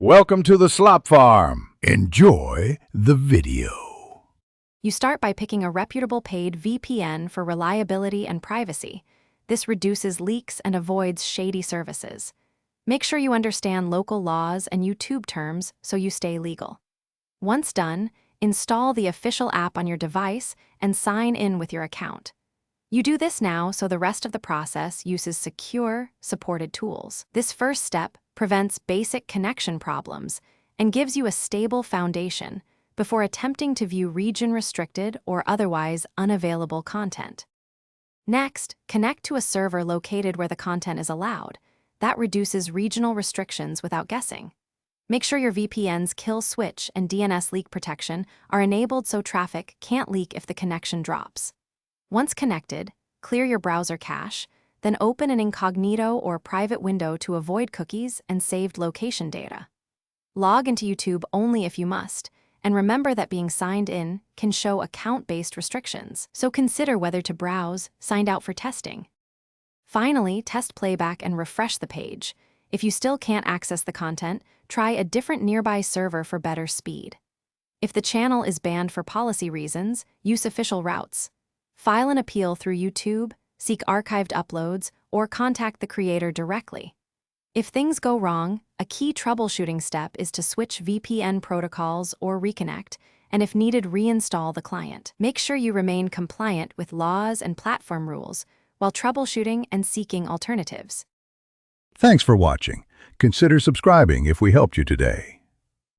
Welcome to the Slop Farm. Enjoy the video. You start by picking a reputable paid VPN for reliability and privacy. This reduces leaks and avoids shady services. Make sure you understand local laws and YouTube terms so you stay legal. Once done, install the official app on your device and sign in with your account. You do this now so the rest of the process uses secure, supported tools. This first step prevents basic connection problems and gives you a stable foundation before attempting to view region-restricted or otherwise unavailable content. Next, connect to a server located where the content is allowed. That reduces regional restrictions without guessing. Make sure your VPN's kill switch and DNS leak protection are enabled so traffic can't leak if the connection drops. Once connected, clear your browser cache, then open an incognito or private window to avoid cookies and saved location data. Log into YouTube only if you must, and remember that being signed in can show account-based restrictions, so consider whether to browse signed out for testing. Finally, test playback and refresh the page. If you still can't access the content, try a different nearby server for better speed. If the channel is banned for policy reasons, use official routes. File an appeal through YouTube, seek archived uploads, or contact the creator directly. If things go wrong, a key troubleshooting step is to switch VPN protocols or reconnect, and if needed, reinstall the client. Make sure you remain compliant with laws and platform rules while troubleshooting and seeking alternatives. Thanks for watching. Consider subscribing if we helped you today.